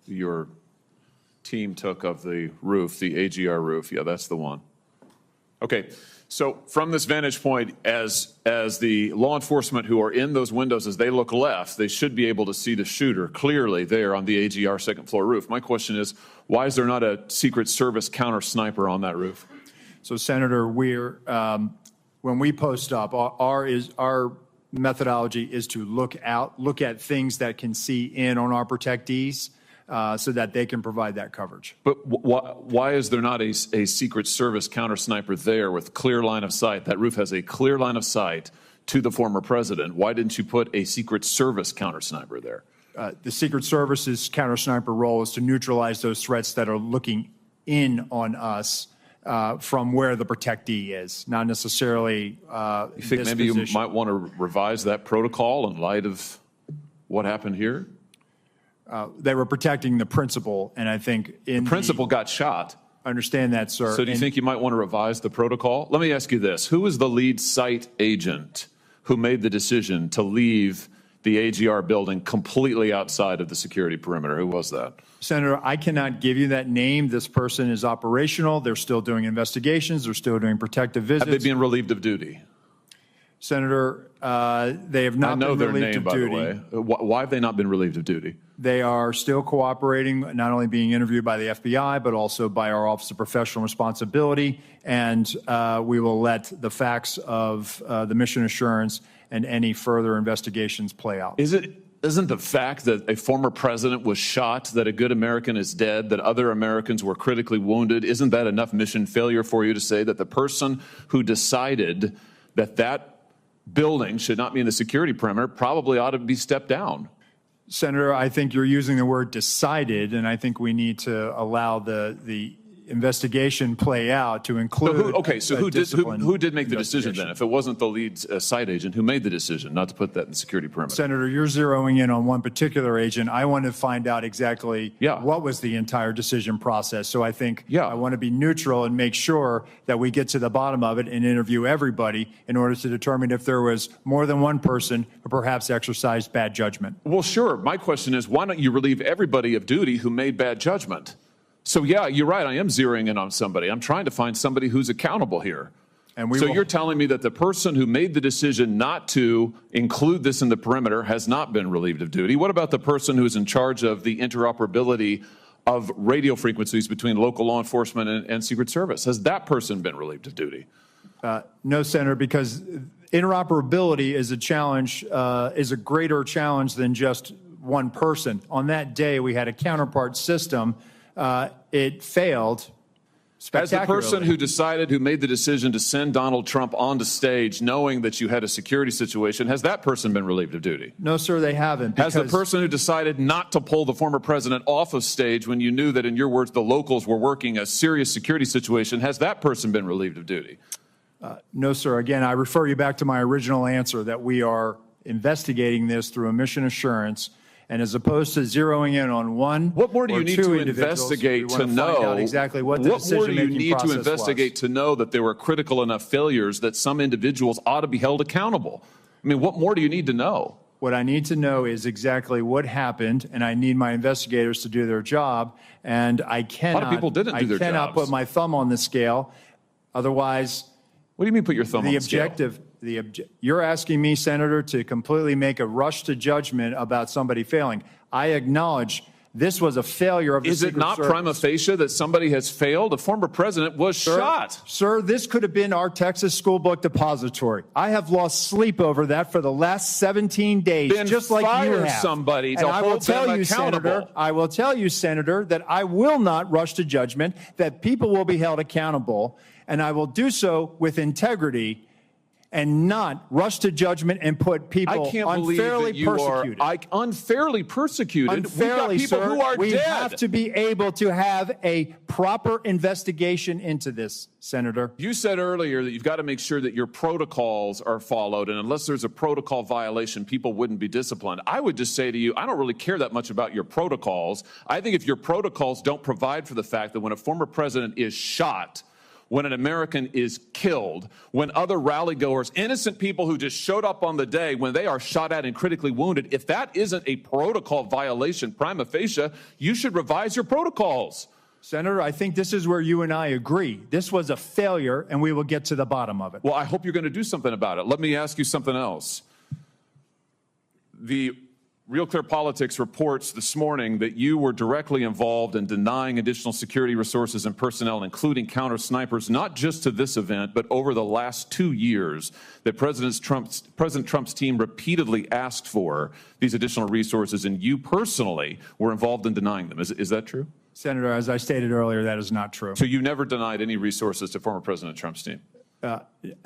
your team took of the roof, the AGR roof. Yeah, that's the one. Okay, so from this vantage point, as the law enforcement who are in those windows, as they look left, they should be able to see the shooter clearly there on the AGR second floor roof. My question is, why is there not a Secret Service counter sniper on that roof? So, Senator, when we post up, our methodology is to look at things that can see in on our protectees so that they can provide that coverage. But why is there not a Secret Service counter sniper there with clear line of sight? That roof has a clear line of sight to the former president. Why didn't you put a Secret Service counter sniper there? The Secret Service's counter sniper role is to neutralize those threats that are looking in on us from where the protectee is, not necessarily you think maybe position. You might want to revise that protocol in light of what happened here? They were protecting the principal, and I think the principal got shot. I understand that, sir. So do you think you might want to revise the protocol? Let me ask you this. Who was the lead site agent who made the decision to leave the AGR building completely outside of the security perimeter? Who was that? Senator, I cannot give you that name. This person is operational. They're still doing investigations. They're still doing protective visits. Have they been relieved of duty? Senator, they have not been relieved of duty. I know their name, by the way. Why have they not been relieved of duty? They are still cooperating, not only being interviewed by the FBI, but also by our Office of Professional Responsibility. And we will let the facts of the mission assurance and any further investigations play out. Isn't the fact that a former president was shot, that a good American is dead, that other Americans were critically wounded, isn't that enough mission failure for you to say that the person who decided that building should not be in the security perimeter probably ought to be stepped down? Senator, I think you're using the word decided, and I think we need to allow the investigation play out to include. Who did make the decision then? If it wasn't the lead site agent, who made the decision not to put that in the security perimeter? Senator, you're zeroing in on one particular agent. I want to find out exactly what was the entire decision process. So I think I want to be neutral and make sure that we get to the bottom of it and interview everybody in order to determine if there was more than one person who perhaps exercised bad judgment. Well, sure. My question is, why don't you relieve everybody of duty who made bad judgment? So, yeah, you're right. I am zeroing in on somebody. I'm trying to find somebody who's accountable here. You're telling me that the person who made the decision not to include this in the perimeter has not been relieved of duty. What about the person who's in charge of the interoperability of radio frequencies between local law enforcement and Secret Service? Has that person been relieved of duty? No, Senator, because interoperability is a challenge, is a greater challenge than just one person. On that day, we had a counterpart system. It failed spectacularly. As the person who made the decision to send Donald Trump onto stage knowing that you had a security situation, has that person been relieved of duty? No, sir, they haven't. Has the person who decided not to pull the former president off of stage when you knew that, in your words, the locals were working a serious security situation, has that person been relieved of duty? No, sir. Again, I refer you back to my original answer that we are investigating this through a mission assurance. And as opposed to zeroing in on one, what more do you need to investigate to know exactly what the decision-making process was? What more do you need to investigate to know that there were critical enough failures that some individuals ought to be held accountable? I mean, what more do you need to know? What I need to know is exactly what happened, and I need my investigators to do their job. And I cannot. A lot of people didn't do their jobs. I cannot put my thumb on the scale. Otherwise, what do you mean put your thumb on the scale? You're asking me, Senator, to completely make a rush to judgment about somebody failing. I acknowledge this was a failure of the Secret Service. Is it not prima facie that somebody has failed? A former president was shot. Sir, this could have been our Texas school book depository. I have lost sleep over that for the last 17 days, just like you have. Somebody to hold them accountable. I will tell you, Senator, that I will not rush to judgment, that people will be held accountable, and I will do so with integrity and not rush to judgment and put people unfairly persecuted. Unfairly persecuted? Unfairly, we've got people who are we dead. have to be able to have a proper investigation into this, Senator. You said earlier that you've got to make sure that your protocols are followed, and unless there's a protocol violation, people wouldn't be disciplined. I would just say to you, I don't really care that much about your protocols. I think if your protocols don't provide for the fact that when a former president is shot, when an American is killed, when other rally-goers, innocent people who just showed up on the day, when they are shot at and critically wounded, if that isn't a protocol violation prima facie, you should revise your protocols. Senator, I think this is where you and I agree. This was a failure, and we will get to the bottom of it. Well, I hope you're going to do something about it. Let me ask you something else. The Real Clear Politics reports this morning that you were directly involved in denying additional security resources and personnel, including counter-snipers, not just to this event, but over the last 2 years, that President Trump's team repeatedly asked for these additional resources, and you personally were involved in denying them. Is that true? Senator, as I stated earlier, that is not true. So you never denied any resources to former President Trump's team?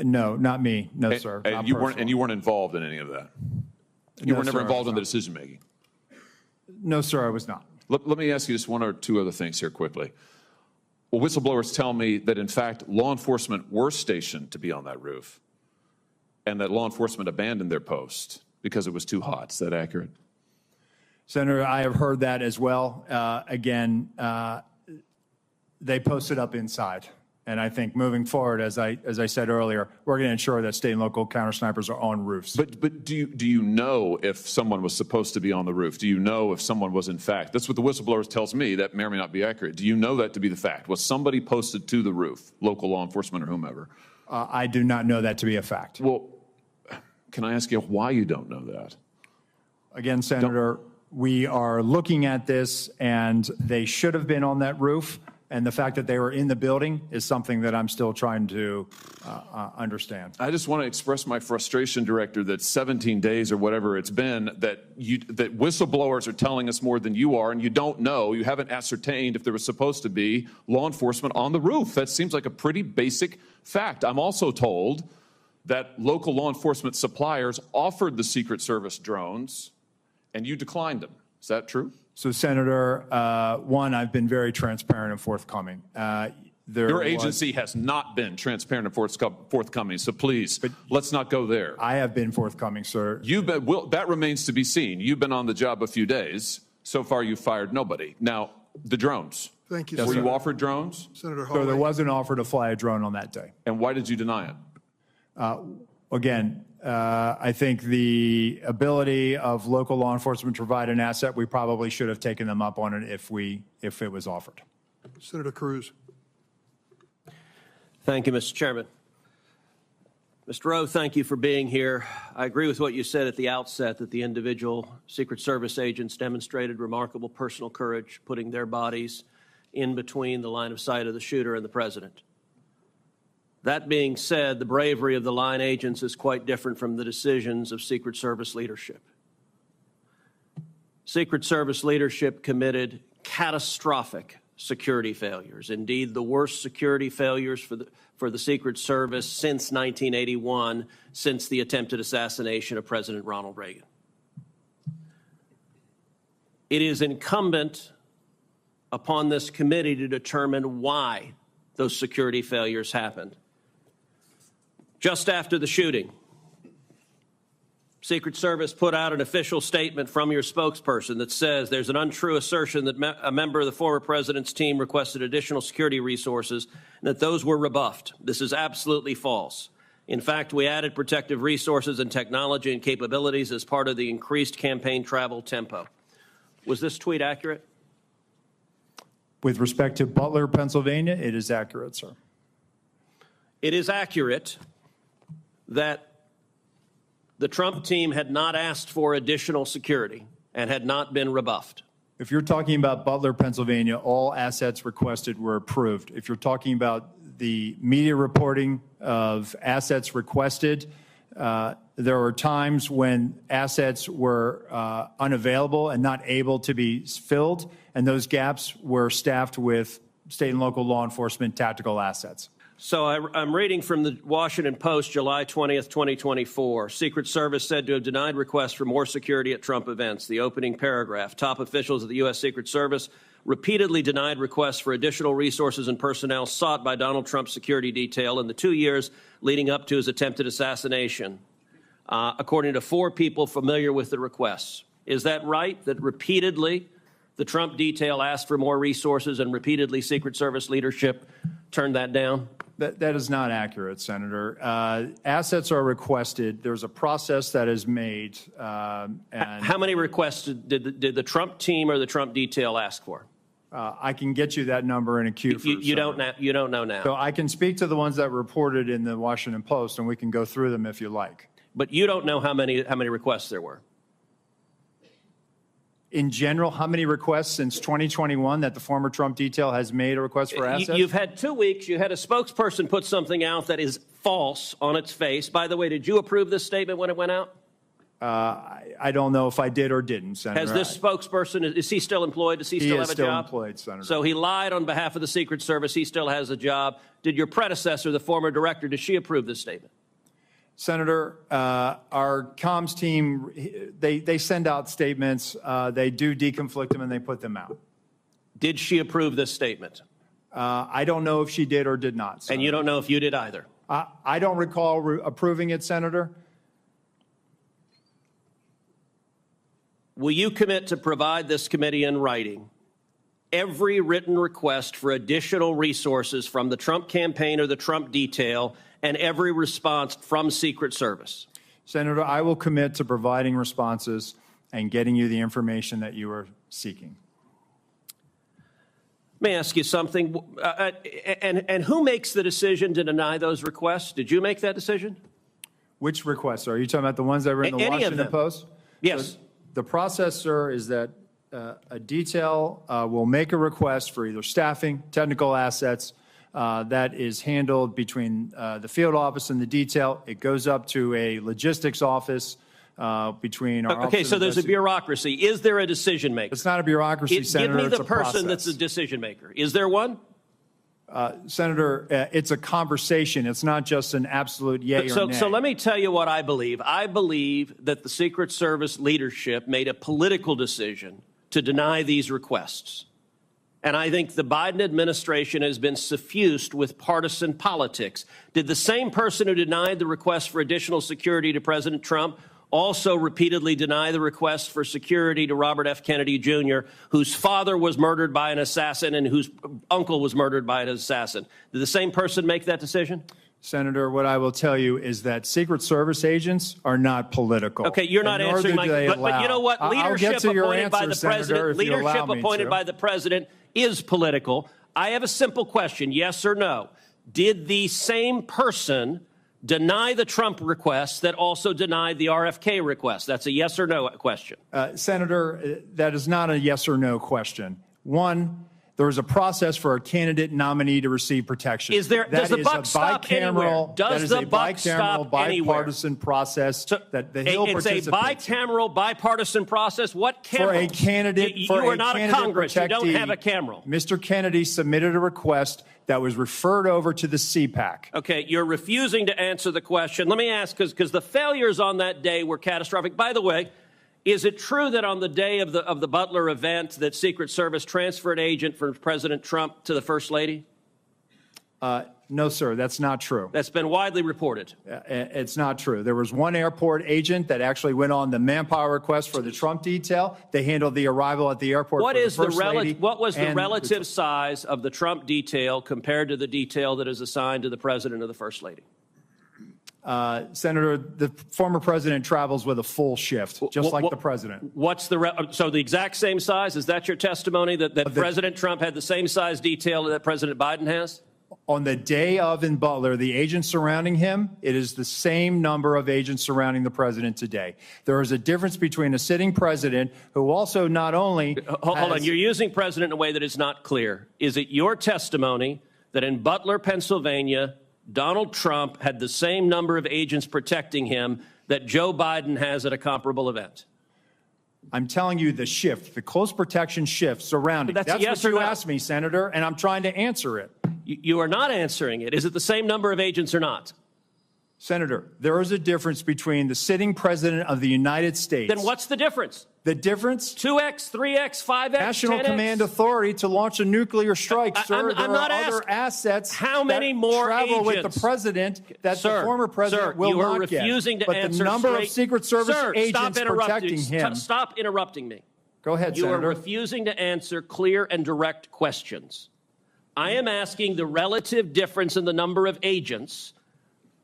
No, not me. No, sir. And you weren't involved in any of that? You were never involved in the decision-making? No, sir, I was not. Let me ask you just one or two other things here quickly. Well, whistleblowers tell me that, in fact, law enforcement were stationed to be on that roof and that law enforcement abandoned their post because it was too hot. Is that accurate? Senator, I have heard that as well. Again, they posted up inside. And I think moving forward, as I said earlier, we're going to ensure that state and local counter-snipers are on roofs. But do you know if someone was supposed to be on the roof? Do you know if someone was in fact? That's what the whistleblowers tells me. That may or may not be accurate. Do you know that to be the fact? Was somebody posted to the roof, local law enforcement or whomever? I do not know that to be a fact. Well, can I ask you why you don't know that? Again, Senator, we are looking at this, and they should have been on that roof. And the fact that they were in the building is something that I'm still trying to understand. I just want to express my frustration, Director, that 17 days or whatever it's been, that whistleblowers are telling us more than you are, and you don't know, you haven't ascertained if there was supposed to be law enforcement on the roof. That seems like a pretty basic fact. I'm also told that local law enforcement suppliers offered the Secret Service drones, and you declined them. Is that true? So, Senator, one, I've been very transparent and forthcoming. Your agency has not been transparent and forthcoming, so please, let's not go there. I have been forthcoming, sir. That remains to be seen. You've been on the job a few days. So far, you've fired nobody. Now, the drones. Thank you, Were sir. you offered drones? Senator Hawley. So there was an offer to fly a drone on that day. And why did you deny it? Again, I think the ability of local law enforcement to provide an asset, we probably should have taken them up on it if it was offered. Senator Cruz. Thank you, Mr. Chairman. Mr. Rowe, thank you for being here. I agree with what you said at the outset, that the individual Secret Service agents demonstrated remarkable personal courage, putting their bodies in between the line of sight of the shooter and the president. That being said, the bravery of the line agents is quite different from the decisions of Secret Service leadership. Secret Service leadership committed catastrophic security failures, indeed the worst security failures for the Secret Service since 1981, since the attempted assassination of President Ronald Reagan. It is incumbent upon this committee to determine why those security failures happened. Just after the shooting, Secret Service put out an official statement from your spokesperson that says there's an untrue assertion that a member of the former president's team requested additional security resources and that those were rebuffed. This is absolutely false. In fact, we added protective resources and technology and capabilities as part of the increased campaign travel tempo. Was this tweet accurate? With respect to Butler, Pennsylvania, it is accurate, sir. It is accurate that the Trump team had not asked for additional security and had not been rebuffed. If you're talking about Butler, Pennsylvania, all assets requested were approved. If you're talking about the media reporting of assets requested, there were times when assets were unavailable and not able to be filled, and those gaps were staffed with state and local law enforcement tactical assets. So I'm reading from the Washington Post, July 20th, 2024. Secret Service said to have denied requests for more security at Trump events. The opening paragraph, top officials of the U.S. Secret Service repeatedly denied requests for additional resources and personnel sought by Donald Trump's security detail in the 2 years leading up to his attempted assassination, according to 4 people familiar with the requests. Is that right, that repeatedly the Trump detail asked for more resources and repeatedly Secret Service leadership turned that down? That is not accurate, Senator. Assets are requested. There's a process that is made. And how many requests did the Trump team or the Trump detail ask for? I can get you that number in a queue. You don't know now. So I can speak to the ones that reported in the Washington Post, and we can go through them if you like. But you don't know how many requests there were. In general, how many requests since 2021 that the former Trump detail has made a request for assets? You've had 2 weeks. You had a spokesperson put something out that is false on its face. By the way, did you approve this statement when it went out? I don't know if I did or didn't, Senator. Has this spokesperson, is he still employed? Does he still have a job? He is still employed, Senator. So he lied on behalf of the Secret Service. He still has a job. Did your predecessor, the former director, does she approve this statement? Senator, our comms team, they send out statements. They do deconflict them and they put them out. Did she approve this statement? I don't know if she did or did not, Senator. And you don't know if you did either? I don't recall approving it, Senator. Will you commit to provide this committee in writing every written request for additional resources from the Trump campaign or the Trump detail and every response from Secret Service? Senator, I will commit to providing responses and getting you the information that you are seeking. Let me ask you something. And who makes the decision to deny those requests? Did you make that decision? Which requests? Are you talking about the ones that were in the Washington Post? Yes. So the process, sir, is that a detail will make a request for either staffing, technical assets, that is handled between the field office and the detail. It goes up to a logistics office between our Okay, so there's a bureaucracy. Is there a decision maker? It's not a bureaucracy, Senator. Give me the person that's a decision maker. Is there one? Senator, it's a conversation. It's not just an absolute yay or nay. So let me tell you what I believe. I believe that the Secret Service leadership made a political decision to deny these requests. And I think the Biden administration has been suffused with partisan politics. Did the same person who denied the request for additional security to President Trump also repeatedly deny the request for security to Robert F. Kennedy Jr., whose father was murdered by an assassin and whose uncle was murdered by an assassin? Did the same person make that decision? Senator, what I will tell you is that Secret Service agents are not political. Okay, you're not answering my question. But you know what? Leadership appointed by the president, leadership appointed by the president is political. I have a simple question, yes or no. Did the same person deny the Trump request that also denied the RFK request? That's a yes or no question. Senator, that is not a yes or no question. One, there is a process for a candidate nominee to receive protection. Does the buck stop anywhere? Does the buck stop anywhere? Bipartisan process that the Hill participates in. It's a bicameral, bipartisan process. What camera? For a candidate, you are not a Congress. You don't have a camera. Mr. Kennedy submitted a request that was referred over to the CPAC. Okay, you're refusing to answer the question. Let me ask, because the failures on that day were catastrophic. By the way, is it true that on the day of the Butler event that Secret Service transferred agent from President Trump to the First Lady? No, sir, that's not true. That's been widely reported. It's not true. There was one airport agent that actually went on the manpower request for the Trump detail. They handled the arrival at the airport for the First Lady. What was the relative size of the Trump detail compared to the detail that is assigned to the President or the First Lady? Senator, the former president travels with a full shift, just like the president. So the exact same size? Is that your testimony, that President Trump had the same size detail that President Biden has? On the day of in Butler, the agents surrounding him, it is the same number of agents surrounding the president today. There is a difference between a sitting president who also not only Hold on, you're using president in a way that is not clear. Is it your testimony that in Butler, Pennsylvania, Donald Trump had the same number of agents protecting him that Joe Biden has at a comparable event? I'm telling you the shift, the close protection shift surrounding. That's yes what you asked me, Senator, and I'm trying to answer it. You are not answering it. Is it the same number of agents or not? Senator, there is a difference between the sitting president of the United States. Then what's the difference? The difference? 2x, 3x, 5x, National 10x? Command Authority to launch a nuclear strike, sir. There are other assets how many more travel agents? with the president that the former president will not get. You are refusing to answer the number of Secret Service agents protecting him. Stop interrupting me. Go ahead, Senator. You are refusing to answer clear and direct questions. I am asking the relative difference in the number of agents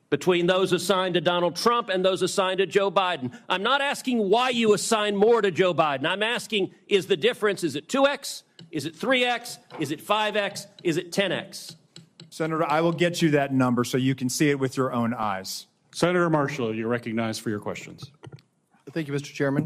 between those assigned to Donald Trump and those assigned to Joe Biden. I'm not asking why you assign more to Joe Biden. I'm asking, is the difference, is it 2x? Is it 3x? Is it 5x? Is it 10x? Senator, I will get you that number so you can see it with your own eyes. Senator Marshall, you're recognized for your questions. Thank you, Mr. Chairman.